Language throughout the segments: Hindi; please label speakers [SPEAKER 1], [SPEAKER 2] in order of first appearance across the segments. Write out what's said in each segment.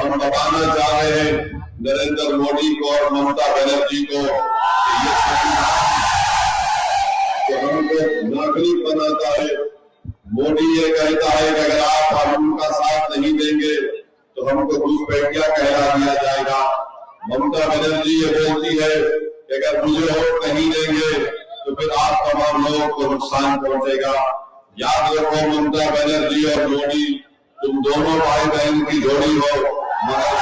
[SPEAKER 1] हम बताना चाह रहे हैं नरेंद्र मोदी को और ममता बनर्जी को ये तो हमको नागरिक बनाता है। मोदी ये कहता है कि अगर आप उनका साथ नहीं देंगे तो हमको घुसपैठिया कहला दिया जाएगा। ममता बनर्जी ये बोलती है कि अगर मुझे वोट नहीं देंगे तो फिर आप तमाम लोगों को नुकसान पहुंचेगा। याद रखो ममता बनर्जी और मोदी तुम दोनों भाई बहन की जोड़ी हो, मगर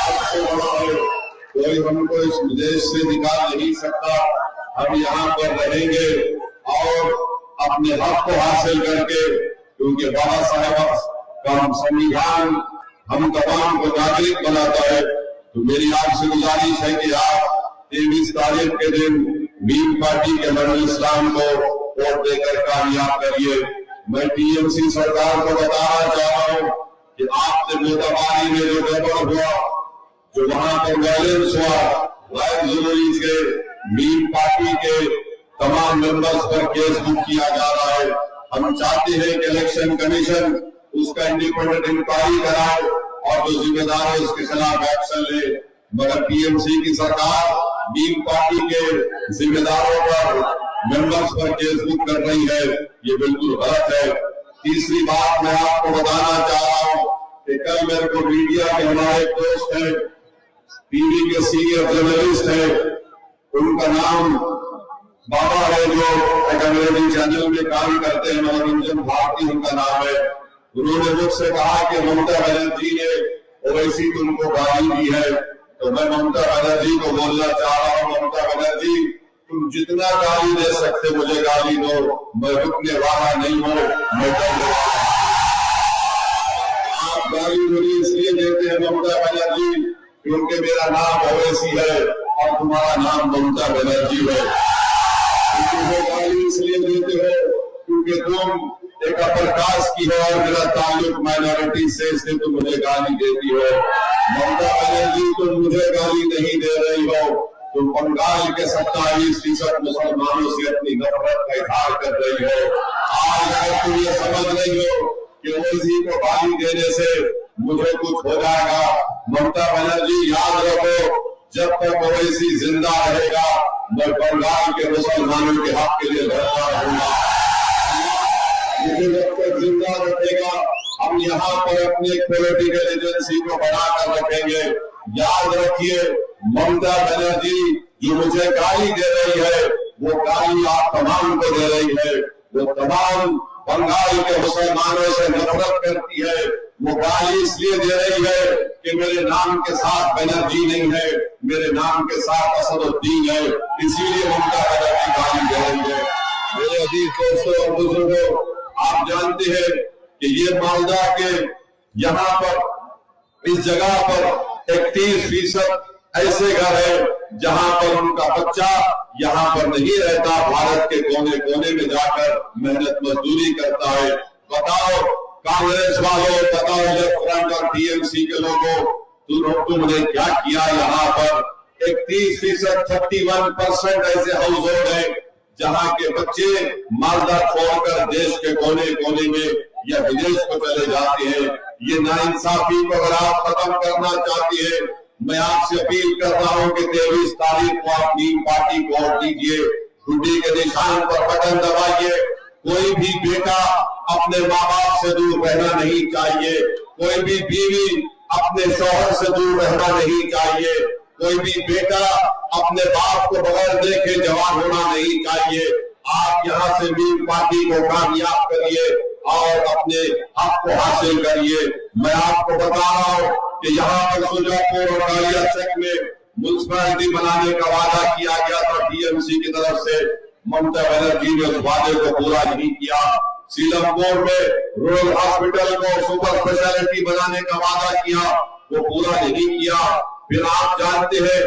[SPEAKER 1] सबसे बड़ा है कोई हमको इस देश से निकाल नहीं सकता। हम यहाँ पर रहेंगे और अपने हक को हासिल करके, क्योंकि बाबा साहेब का संविधान हम तमाम को नागरिक बनाता है। तो मेरी आपसे गुजारिश है कि आप 23 तारीख के दिन भीम पार्टी के मंडल इस्लाम को वोट देकर कामयाब करिए। मैं टीएमसी सरकार को बताना चाह रहा हूँ कि आपसे मोटाबारी में जो गड़बड़ हुआ, जो वहां पर वायलेंस हुआ, गैर जरूरी से भीम पार्टी के तमाम मेंबर्स पर केस बुक किया जा रहा है। हम चाहते हैं कि इलेक्शन कमीशन उसका इंडिपेंडेंट इंक्वायरी कराए और जो जिम्मेदार है उसके खिलाफ एक्शन ले। मगर टीएमसी की सरकार भीम पार्टी के जिम्मेदारों पर, मेंबर्स पर केस बुक कर रही है, ये बिल्कुल गलत है। तीसरी बात मैं आपको बताना चाह रहा हूँ कि कल मेरे को मीडिया के हमारे दोस्त है, टीवी के सीनियर जर्नलिस्ट है, उनका नाम बाबा है, जो एक अंग्रेजी चैनल में काम करते हैं, मनोरंजन भारती उनका नाम है। उन्होंने मुझसे कहा कि ममता बनर्जी ने ओवैसी तुमको गाली दी है। तो मैं ममता बनर्जी को बोलना चाह रहा हूँ, ममता बनर्जी तुम जितना गाली दे सकते मुझे गाली दो, मैं रुकने वाला नहीं हूँ, मैं करने वाला। आप गाली मुझे इसलिए देते हैं ममता बनर्जी क्योंकि मेरा नाम ओवैसी है और तुम्हारा नाम ममता बनर्जी है। तुम गाली इसलिए देते हो क्योंकि तुम एक अपर कास्ट की हो और मेरा ताल्लुक माइनॉरिटी से, इसलिए तुम मुझे गाली देती हो। ममता बनर्जी तुम मुझे गाली नहीं दे रही हो, तुम बंगाल के 27% मुसलमानों से अपनी नफरत का इजहार कर रही हो। आज अगर तुम ये समझ रही हो कि ओवैसी को गाली देने से मुझे कुछ हो जाएगा, ममता बनर्जी याद रखो, जब तक ओवैसी जिंदा रहेगा मैं बंगाल के मुसलमानों के हक के लिए लड़ता रहूंगा। मुझे जब तक जिंदा रखेगा हम यहाँ पर अपनी पॉलिटिकल एजेंसी को बनाकर रखेंगे। याद रखिए ममता बनर्जी जो मुझे गाली दे रही है वो गाली आप तमाम को दे रही है। वो तमाम बंगाल के मुसलमानों से नफरत करती है। वो गाली इसलिए दे रही है कि मेरे नाम के साथ बनर्जी नहीं है, मेरे नाम के साथ असदुद्दीन है, इसीलिए ममता बनर्जी गाली दे रही है। मेरे अजीज दोस्तों और बुजुर्गों, आप जानते हैं कि ये मालदा के यहाँ पर इस जगह पर 31% ऐसे घर है जहाँ पर उनका बच्चा यहाँ पर नहीं रहता, भारत के कोने कोने में जाकर मेहनत मजदूरी करता है। बताओ कांग्रेस वालों, बताओ लेफ्ट फ्रंट और टीएमसी के लोगों, तुमने क्या किया? यहाँ पर 31% 31% ऐसे हाउस होल्ड है जहाँ के बच्चे मालदा छोड़कर देश के कोने कोने में या विदेश को चले जाते हैं। ये नाइंसाफी को अगर आप खत्म करना चाहते हैं, मैं आपसे अपील कर रहा हूं कि 23 तारीख को आप भीम पार्टी को वोट दीजिए, घंटी के निशान पर बटन दबाइए। कोई भी बेटा अपने माँ बाप से दूर रहना नहीं चाहिए, कोई भी बीवी अपने शौहर से दूर रहना नहीं चाहिए, कोई भी बेटा अपने बाप को बगैर देखे जवान होना नहीं चाहिए। आप यहाँ से भीम पार्टी को कामयाब करिए और अपने हक को हासिल करिए। मैं आपको बता रहा हूँ कि यहाँ पर सुजापुर और कालिया चक में म्युनिसिपैलिटी बनाने का वादा किया गया था टीएमसी की तरफ से, ममता बनर्जी ने उस वादे को पूरा नहीं किया। सीलमपुर में रूरल हॉस्पिटल को सुपर स्पेशलिटी बनाने का वादा किया, वो पूरा नहीं किया। फिर आप जानते हैं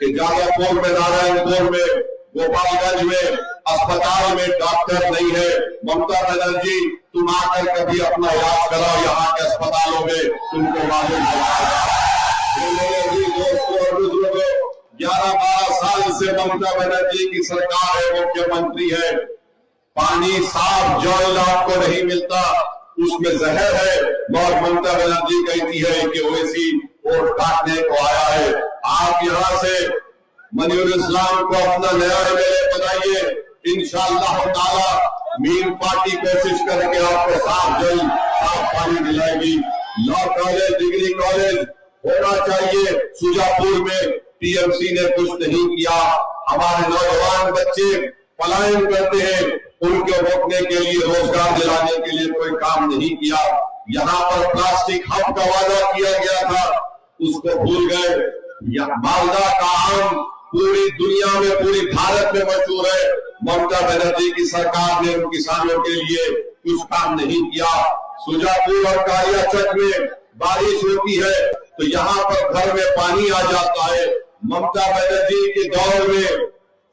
[SPEAKER 1] कि जादवपुर में, नारायणपुर में, गोपालगंज में अस्पताल में डॉक्टर नहीं है। ममता बनर्जी तुम आकर कभी अपना इलाज कराओ यहाँ के अस्पतालों में, तुमको मालूम होगा। 11-12 साल से ममता बनर्जी की सरकार है, मुख्यमंत्री है, पानी साफ जल आपको नहीं मिलता, उसमें जहर है। और ममता बनर्जी कहती है कि ओवैसी वोट काटने को आया है। आप यहाँ से मनीउर इस्लाम को अपना नया एमएलए बनाइए। इंशाअल्लाह ताला मीन पार्टी कोशिश करके आपको साफ जल साफ पानी दिलाएगी। लॉ कॉलेज, डिग्री कॉलेज होना चाहिए। सुजापुर में टीएमसी ने कुछ नहीं किया। हमारे नौजवान बच्चे पलायन करते हैं, उनको रोकने के लिए, रोजगार दिलाने के लिए कोई काम नहीं किया। यहाँ पर प्लास्टिक हब का वादा किया गया था, उसको भूल गए। मालदा का आम पूरी दुनिया में, पूरी भारत में मशहूर है। ममता बनर्जी की सरकार ने उन किसानों के लिए कुछ काम नहीं किया। सुजापुर और कालियाचक में बारिश होती है तो यहाँ पर घर में पानी आ जाता है। ममता बनर्जी के दौर में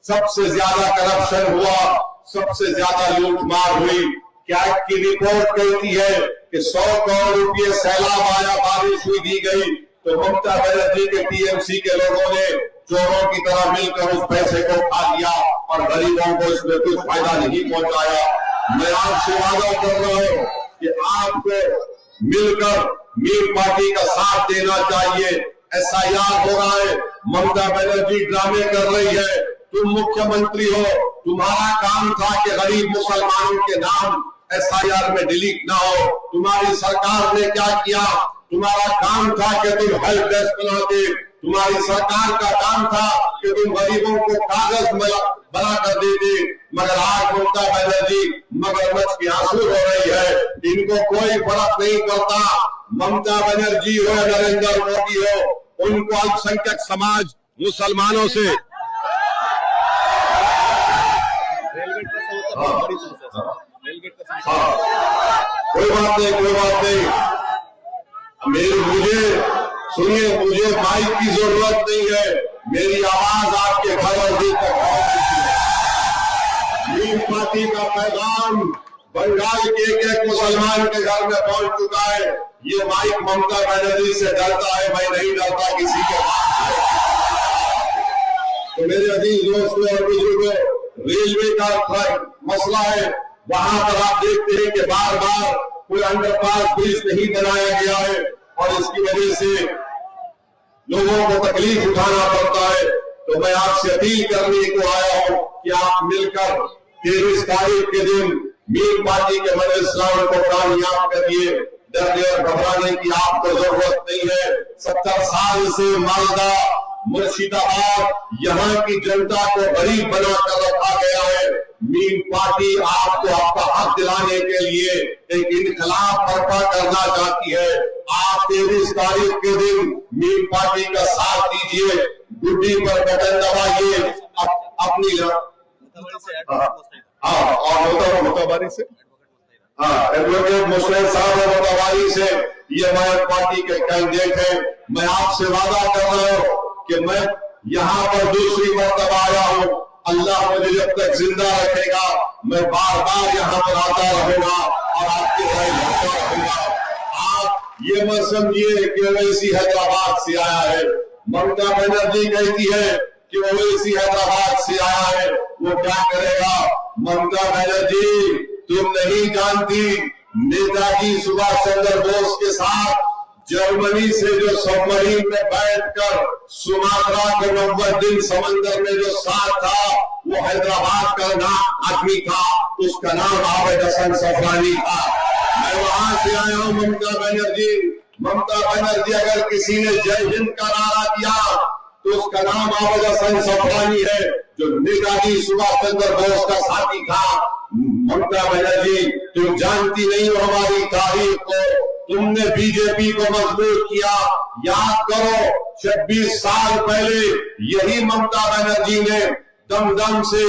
[SPEAKER 1] सबसे ज्यादा करप्शन हुआ, सबसे ज्यादा लूटमार हुई। कैग की रिपोर्ट कहती है कि 100 करोड़ रुपये सैलाब आया, बारिश हुई दी गई, तो ममता बनर्जी के टीएमसी के लोगों ने चोरों की तरह मिलकर उस पैसे को खा लिया और गरीबों को इसमें कुछ फायदा नहीं पहुंचाया। मैं आपसे वादा कर रहा हूं कि आपको मिलकर मीन पार्टी का साथ देना चाहिए। एसआईआर हो रहा है, ममता बनर्जी ड्रामे कर रही है। तुम मुख्यमंत्री हो, तुम्हारा काम था कि गरीब मुसलमानों के नाम एसआईआर में डिलीट ना हो। तुम्हारी सरकार ने क्या किया? तुम्हारा काम था कि तुम हेल्प डेस्क बनाते। तुम्हारी सरकार का काम था कि तुम गरीबों को कागज बना कर देते। मगर आज ममता बनर्जी मगरमच्छ की आंसू हो रही है, इनको कोई फर्क नहीं पड़ता। ममता बनर्जी हो या नरेंद्र मोदी हो, उनको अल्पसंख्यक समाज मुसलमानों से कोई बात नहीं, कोई बात नहीं। मुझे माइक की जरूरत नहीं है। मेरी आवाज आपके घर और दिल तक पहुंच। मीन पार्टी का पैगाम बंगाल के एक मुसलमान के घर में पहुंच चुका है। ये माइक ममता बनर्जी से डरता है, मैं नहीं डरता किसी के हाथ से। तो मेरे अजीज दोस्तों और बुजुर्गों, रेलवे का मसला है, वहां पर आप देखते हैं कि बार बार कोई अंडरपास ब्रिज नहीं बनाया गया है और इसकी वजह से लोगों को तकलीफ उठाना पड़ता है। तो मैं आपसे अपील करने को आया हूं कि आप मिलकर 23 तारीख के दिन मीन पार्टी के मनीउर इस्लाम को कामयाब करिए। डरने और घबराने की आपको जरूरत नहीं है। 70 साल से मालदा, मुर्शिदाबाद यहाँ की जनता को गरीब बनाकर रखा गया है। मीन पार्टी आपको आपका हक दिलाने के लिए एक इनकलाब बर्पा करना चाहती है। आप 23 तारीख के दिन मीन पार्टी का साथ दीजिए, गुड्डी पर बटन दबाइए, अपनी और मोताबारी से एडवोकेट मुस्तैद साहब और मोताबारी से ये हमारे पार्टी के कैंडिडेट हैं। मैं आपसे वादा कर रहा हूँ कि मैं यहाँ पर दूसरी मर्तबा आया हूँ। अल्लाह मुझे जब तक जिंदा रखेगा मैं बार बार यहाँ पर आता रहूंगा और आपके राय करता रहूंगा। आप ये मत समझिए कि ओवैसी हैदराबाद से आया है। ममता बनर्जी कहती है कि ओवैसी हैदराबाद से आया है, वो क्या करेगा? ममता बनर्जी तुम नहीं जानती, नेताजी सुभाष चंद्र बोस के साथ जर्मनी से जो सबमरीन में बैठकर सुमात्रा को 90 दिन समंदर में जो साथ था, वो हैदराबाद का नाम आदमी था, उसका नाम आबिद हसन सफरानी था। मैं वहां से आया हूं। ममता बनर्जी अगर किसी ने जय हिंद का नारा दिया तो उसका नाम आबिद हसन सफरानी है, जो नेताजी सुभाष चंद्र बोस का साथी था। ममता बनर्जी तुम जानती नहीं हो हमारी तारीख को। तुमने बीजेपी को मजबूत किया। याद करो 26 साल पहले यही ममता बनर्जी ने दमदम से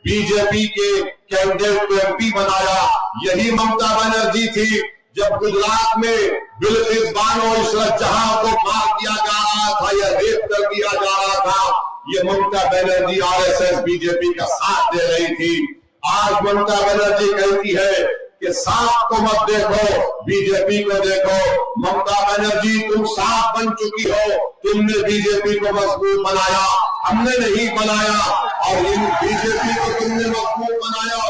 [SPEAKER 1] बीजेपी के कैंडिडेट को एमपी बनाया। यही ममता बनर्जी थी जब गुजरात में बिल्किस बानो इशरत जहां को मार दिया जा रहा था या रेप कर दिया जा रहा था। ये ममता बनर्जी आरएसएस बीजेपी का साथ दे रही थी। आज ममता बनर्जी कहती है कि सांप को मत देखो, बीजेपी को देखो। ममता बनर्जी तुम सांप बन चुकी हो। तुमने बीजेपी को मजबूत बनाया, हमने नहीं बनाया। और इन बीजेपी को तुमने मजबूत बनाया,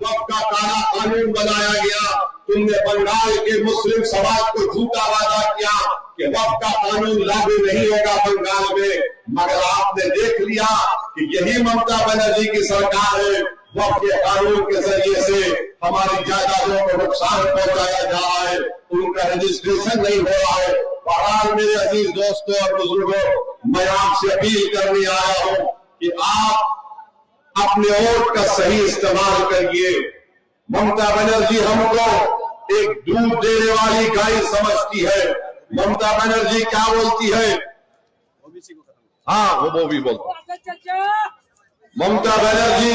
[SPEAKER 1] वक्त का काला कानून बनाया गया। तुमने बंगाल के मुस्लिम समाज को झूठा वादा किया कि वक्त का कानून लागू नहीं होगा बंगाल में, मगर आपने देख लिया कि यही ममता बनर्जी की सरकार है। वक्त के कानून के जरिए से हमारी जायदादों को नुकसान पहुंचाया जा रहा है, उनका रजिस्ट्रेशन नहीं हो रहा है। बहरहाल मेरे अजीज दोस्तों और बुजुर्गों, मैं आपसे अपील करने आया हूं कि आप अपने वोट का सही इस्तेमाल करिए। ममता बनर्जी हमको एक दूध देने वाली गाय समझती है। ममता बनर्जी क्या बोलती है? हाँ, वो भी बोलता। ममता बनर्जी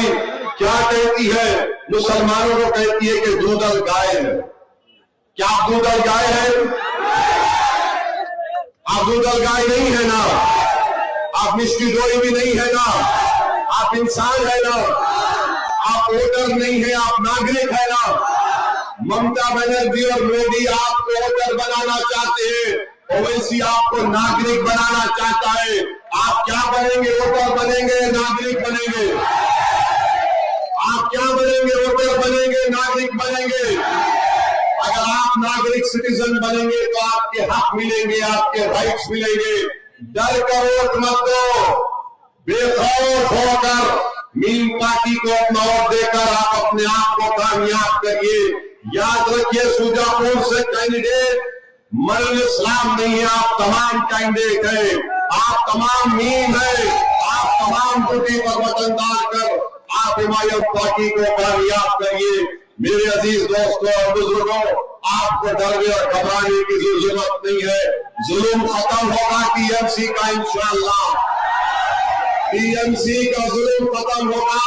[SPEAKER 1] क्या कहती है? मुसलमानों को कहती है कि दूधल गाय है। क्या आप दूधल गाय है? आप दूधल गाय नहीं है ना, आप मिष्टी दोई भी नहीं है ना, आप इंसान है ना, आप वोटर नहीं है, आप नागरिक है ना। ममता बनर्जी और मोदी आपको वोटर बनाना चाहते हैं, ओवैसी आपको नागरिक बनाना चाहता है। आप क्या बनेंगे? वोटर बनेंगे, नागरिक बनेंगे? आप क्या बनेंगे? वोटर बनेंगे, नागरिक बनेंगे? अगर आप नागरिक सिटीजन बनेंगे तो आपके हक मिलेंगे, आपके राइट्स मिलेंगे। डर का वोट मत दो, बेखौफ होकर मीम पार्टी को अपना वोट देकर आप अपने आप को कामयाब करिए। याद रखिए, सुजापुर से कैंडिडेट मरीन इस्लाम नहीं है, आप तमाम कैंडिडेट है, आप तमाम मीम है, आप तमाम ड्यूटी पर वतनदार कर आप हिमायत पार्टी को कामयाब करिए। मेरे अजीज दोस्तों और बुजुर्गों, आपको डरने और घबराने की जरूरत नहीं है। जुल्म खत्म होगा टीएमसी का, इंशाअल्लाह टीएमसी का जुल्म खत्म होगा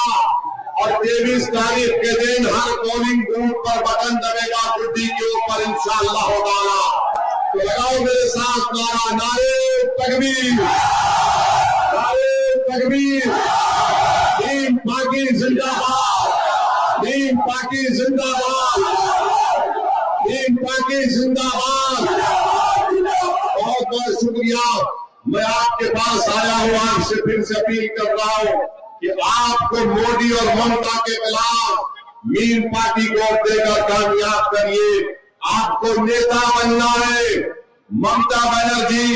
[SPEAKER 1] और 23 तारीख के दिन हर पोलिंग बूथ पर बटन दबेगा गुड्डी के ऊपर, इंशाअल्लाह होगा। तो लगाओ मेरे साथ नारा, नारे तकबीर, नारे तकबीर, टीम पार्टी जिंदाबाद, टीम पार्टी जिंदाबाद, टीम पार्टी जिंदाबाद। बहुत बहुत शुक्रिया। मैं आपके पास आया हूं, आपसे फिर से अपील कर रहा हूं कि आपको मोदी और ममता के खिलाफ मीम पार्टी को वोट देकर कामयाब करिए। आपको नेता बनना है। ममता बनर्जी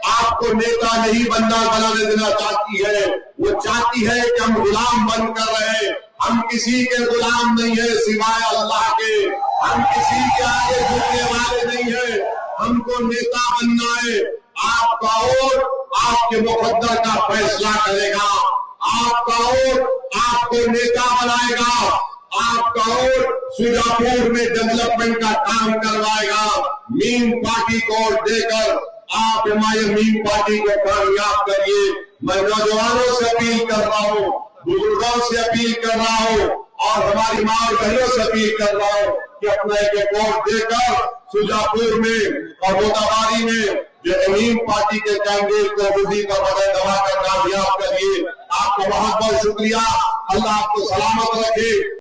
[SPEAKER 1] आपको नेता नहीं बनाने देना चाहती है। वो चाहती है कि हम गुलाम बनकर रहे। हम किसी के गुलाम नहीं है सिवाय अल्लाह के। हम किसी के आगे झुकने वाले नहीं है। हमको नेता बनना है। आपका वोट आपके मुकद्दर का फैसला करेगा। आपका वोट आपको नेता बनाएगा। आपका वोट सुजापुर में डेवलपमेंट का काम करवाएगा। मीम पार्टी को वोट देकर आप हमारे मीम पार्टी को कामयाब करिए। मैं नौजवानों से अपील कर रहा हूँ, बुजुर्गों से अपील कर रहा हूँ और हमारी माँ और बहनों से अपील कर रहा हूँ कि अपना एक वोट देकर सुजापुर में और मोताबारी में जो मीम पार्टी के कैंडिडेट को बुद्धि का बटन दबाकर कामयाब करिए। आपका बहुत बहुत शुक्रिया। अल्लाह आपको सलामत रखे।